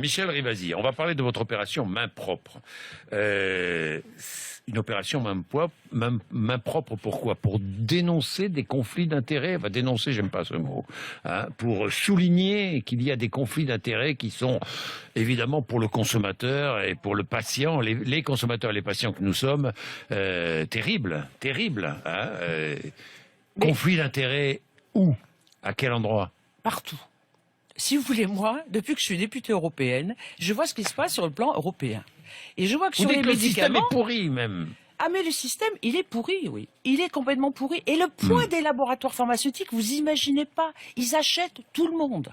Michel Rivasi, on va parler de votre opération main propre. Une opération main propre, pourquoi? Pour dénoncer des conflits d'intérêts. Enfin, dénoncer, j'aime pas ce mot. Hein, pour souligner qu'il y a des conflits d'intérêts qui sont évidemment pour le consommateur et pour le patient, les consommateurs et les patients que nous sommes, terribles. Hein, conflits d'intérêts où? À quel endroit? Partout. Si vous voulez, moi, depuis que je suis députée européenne, je vois ce qui se passe sur le plan européen. Et je vois que Vous sur dites les que le système médicaments... est pourri, même. Ah, mais le système, il est pourri, oui. Il est complètement pourri. Et le poids des laboratoires pharmaceutiques, vous imaginez pas. Ils achètent tout le monde.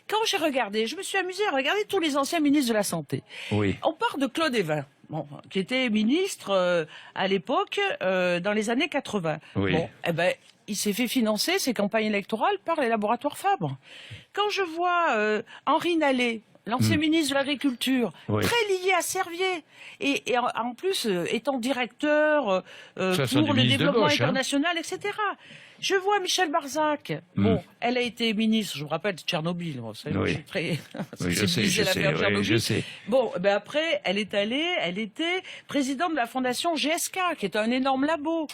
Quand j'ai regardé, je me suis amusée à regarder tous les anciens ministres de la Santé. Oui. On part de Claude Évin, bon, qui était ministre à l'époque, dans les années 80. Oui. Bon, eh ben, il s'est fait financer ses campagnes électorales par les laboratoires Fabre. Quand je vois Henri Nallet, l'ancien ministre de l'Agriculture, Oui. très lié à Servier, et en plus étant directeur Ça, c'est pour du le ministre de développement gauche, hein. international, etc. Je vois Michel Barzac. Bon, elle a été ministre, je vous rappelle, de Tchernobyl. Vous savez, Oui. je suis très Oui, je sais, sensibilisée à l'affaire Tchernobyl. je sais. Bon, ben après, elle était présidente de la fondation GSK, qui est un énorme labo.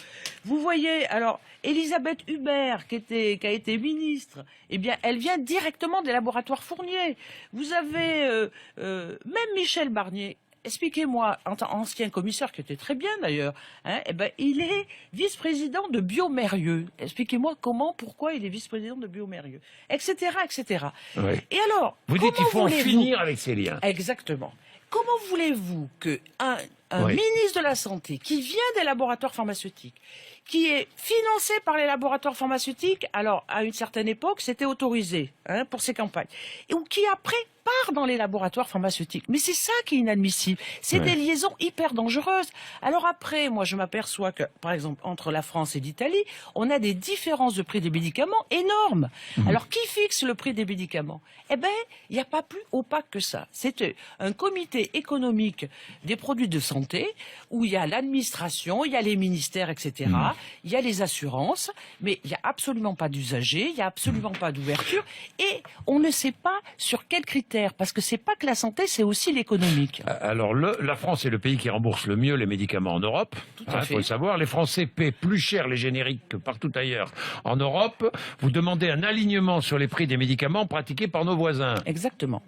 Vous voyez, alors, Elisabeth Hubert, qui a été ministre, eh bien, elle vient directement des laboratoires Fournier. Vous avez même Michel Barnier. Expliquez-moi, ancien commissaire, qui était très bien d'ailleurs, hein, eh ben, il est vice-président de Biomérieux. Expliquez-moi comment, pourquoi il est vice-président de Biomérieux, etc., etc. Oui. Et alors, Vous dites qu'il faut en voulez-vous- finir avec ces liens. Exactement. Comment voulez-vous qu'un Oui. ministre de la Santé qui vient des laboratoires pharmaceutiques, qui est financé par les laboratoires pharmaceutiques, alors à une certaine époque, c'était autorisé pour ses campagnes, ou qui après part dans les laboratoires pharmaceutiques. Mais c'est ça qui est inadmissible. C'est des liaisons hyper dangereuses. Alors après, moi je m'aperçois que, par exemple, entre la France et l'Italie, on a des différences de prix des médicaments énormes. Alors qui fixe le prix des médicaments? Eh ben, il n'y a pas plus opaque que ça. C'est un comité économique des produits de santé où il y a l'administration, il y a les ministères, etc. Il y a les assurances, mais il n'y a absolument pas d'usagers, il n'y a absolument pas d'ouverture, et on ne sait pas sur quels critères, parce que c'est pas que la santé, c'est aussi l'économique. Alors, la France est le pays qui rembourse le mieux les médicaments en Europe. à Il fait. faut le savoir. Les Français paient plus cher les génériques que partout ailleurs en Europe. Vous demandez un alignement sur les prix des médicaments pratiqués par nos voisins. Exactement.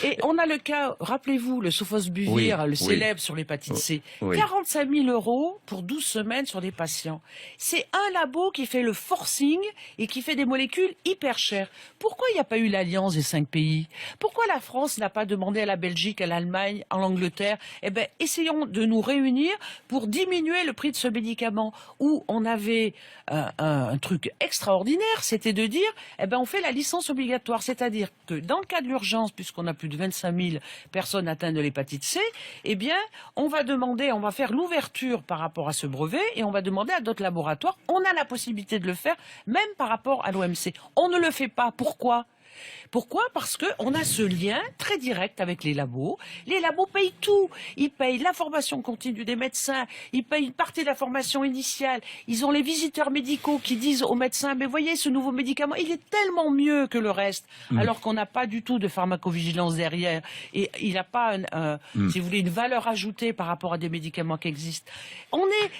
Et on a le cas, rappelez-vous, le sofosbuvir, Oui, le oui. célèbre sur l'hépatite C. Oui. 45 000 € pour 12 semaines sur des patients. C'est un labo qui fait le forcing et qui fait des molécules hyper chères. Pourquoi il n'y a pas eu l'alliance des 5 pays? Pourquoi la France n'a pas demandé à la Belgique, à l'Allemagne, à l'Angleterre? Eh ben, essayons de nous réunir pour diminuer le prix de ce médicament. Où on avait un truc extraordinaire, c'était de dire, eh ben, on fait la licence obligatoire. C'est-à-dire que dans le cas de l'urgence, puisqu'on a plus de 25 000 personnes atteintes de l'hépatite C, eh bien, on va faire l'ouverture par rapport à ce brevet et on va demander à d'autres laboratoires. On a la possibilité de le faire, même par rapport à l'OMC. On ne le fait pas. Pourquoi ? Pourquoi? Parce qu'on a ce lien très direct avec les labos. Les labos payent tout. Ils payent la formation continue des médecins, ils payent une partie de la formation initiale. Ils ont les visiteurs médicaux qui disent aux médecins, mais voyez, ce nouveau médicament, il est tellement mieux que le reste, alors qu'on n'a pas du tout de pharmacovigilance derrière. Et il n'a pas, si vous voulez, une valeur ajoutée par rapport à des médicaments qui existent.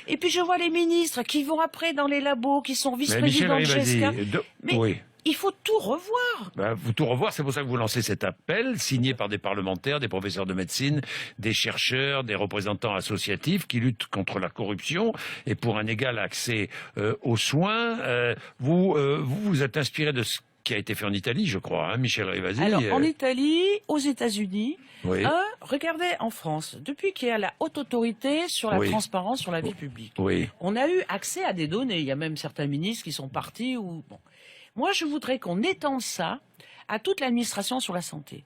Et puis je vois les ministres qui vont après dans les labos, qui sont vice-présidents de GSK. Mais oui. il faut tout revoir. Vous tout revoir, c'est pour ça que vous lancez cet appel, signé par des parlementaires, des professeurs de médecine, des chercheurs, des représentants associatifs qui luttent contre la corruption et pour un égal accès aux soins. Vous êtes inspiré de ce qui a été fait en Italie, je crois, hein, Michel Rivasi. Alors, en Italie, aux États-Unis, Oui. regardez en France, depuis qu'il y a la haute autorité sur la transparence sur la vie publique, Oui. on a eu accès à des données. Il y a même certains ministres qui sont partis. Moi, je voudrais qu'on étende ça à toute l'administration sur la santé.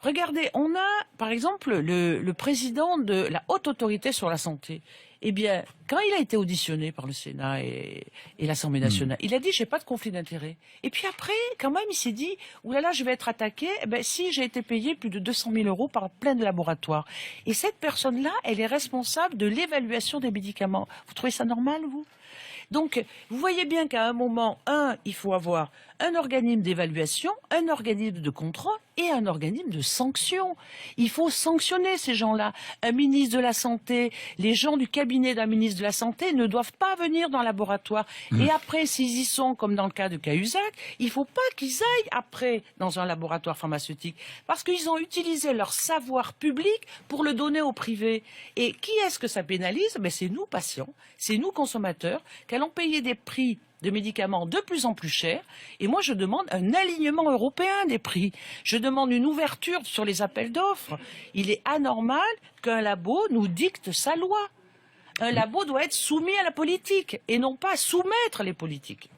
Regardez, on a, par exemple, le président de la haute autorité sur la santé. Eh bien, quand il a été auditionné par le Sénat et l'Assemblée nationale, il a dit, j'ai pas de conflit d'intérêt. Et puis après, quand même, il s'est dit, oulala, je vais être attaqué. Eh ben, si j'ai été payé plus de 200 000 € par plein de laboratoires. Et cette personne-là, elle est responsable de l'évaluation des médicaments. Vous trouvez ça normal, vous? Donc, vous voyez bien qu'à un moment, il faut avoir un organisme d'évaluation, un organisme de contrôle et un organisme de sanction. Il faut sanctionner ces gens-là. Un ministre de la Santé, les gens du cabinet d'un ministre de la Santé ne doivent pas venir dans le laboratoire. Et après, s'ils y sont, comme dans le cas de Cahuzac, il ne faut pas qu'ils aillent après dans un laboratoire pharmaceutique. Parce qu'ils ont utilisé leur savoir public pour le donner au privé. Et qui est-ce que ça pénalise? C'est nous, patients, c'est nous, consommateurs, qui allons payer des prix de médicaments de plus en plus chers. Et moi, je demande un alignement européen des prix. Je demande une ouverture sur les appels d'offres. Il est anormal qu'un labo nous dicte sa loi. Un labo doit être soumis à la politique et non pas soumettre les politiques.